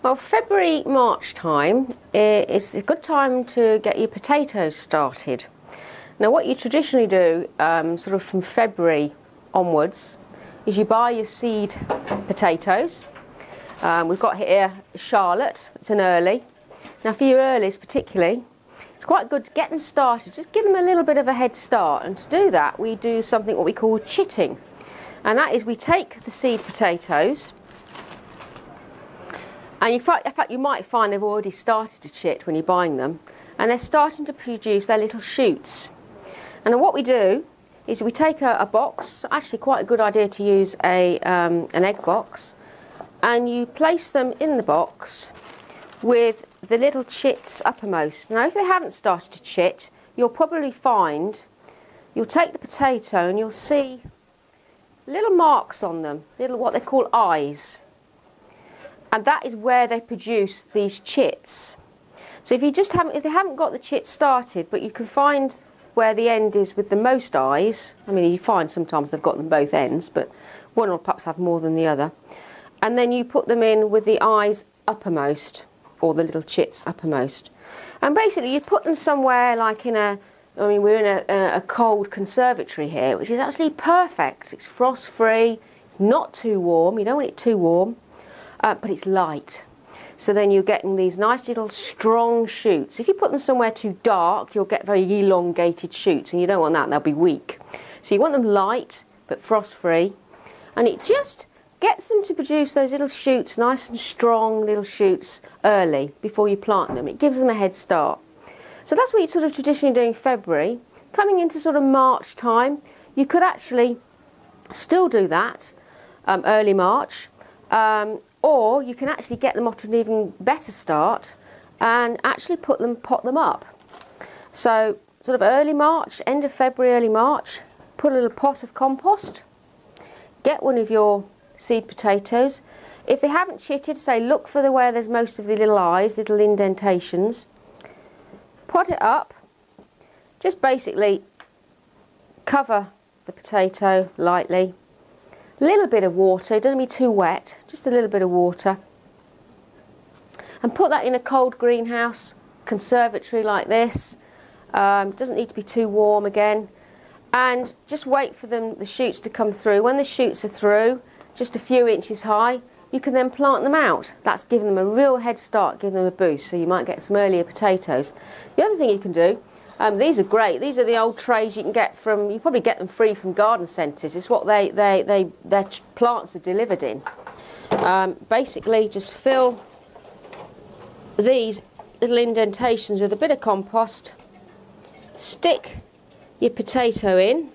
Well, February, March time is a good time to get your potatoes started. Now what you traditionally do, sort of from February onwards, is you buy your seed potatoes. We've got here Charlotte, it's an early. Now for your earlies particularly, it's quite good to get them started, just give them a little bit of a head start, and to do that we do something what we call chitting. And that is we take the seed potatoes, and in fact you might find they've already started to chit when you're buying them, and they're starting to produce their little shoots. And then what we do is we take a box, actually quite a good idea to use an egg box, and you place them in the box with the little chits uppermost. Now if they haven't started to chit, you'll probably find, you'll take the potato and you'll see little marks on them, little what they call eyes. And that is where they produce these chits. So if they haven't got the chit started, but you can find where the end is with the most eyes, I mean you find sometimes they've got them both ends, but one will perhaps have more than the other. And then you put them in with the eyes uppermost, or the little chits uppermost. And basically you put them somewhere like in a, I mean we're in a cold conservatory here, which is absolutely perfect. It's frost free, it's not too warm, you don't want it too warm. But it's light, so then you're getting these nice little strong shoots. If you put them somewhere too dark, you'll get very elongated shoots, and you don't want that, they'll be weak. So you want them light but frost free, and it just gets them to produce those little shoots, nice and strong little shoots early before you plant them. It gives them a head start. So that's what you sort of traditionally do in February. Coming into sort of March time, you could actually still do that, early March. Or you can actually get them off to an even better start and actually pot them up. So sort of early March, end of February, early March, put a little pot of compost, get one of your seed potatoes. If they haven't chitted, say look for where there's most of the little eyes, little indentations. Pot it up, just basically cover the potato lightly. A little bit of water, it doesn't be too wet, just a little bit of water, and put that in a cold greenhouse, conservatory like this. Doesn't need to be too warm again, and just wait for the shoots to come through. When the shoots are through, just a few inches high, you can then plant them out. That's giving them a real head start, giving them a boost, so you might get some earlier potatoes. The other thing you can do, these are great. These are the old trays you can get from, you probably get them free from garden centres. It's what their plants are delivered in. Basically just fill these little indentations with a bit of compost, stick your potato in.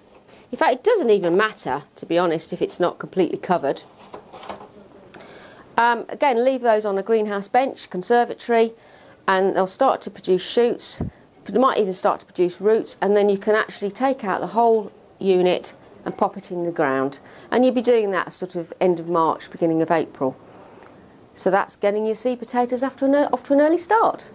In fact, it doesn't even matter, to be honest, if it's not completely covered. Again, leave those on a greenhouse bench, conservatory, and they'll start to produce shoots. They might even start to produce roots, and then you can actually take out the whole unit and pop it in the ground. And you'll be doing that sort of end of March, beginning of April. So that's getting your seed potatoes off to an early start.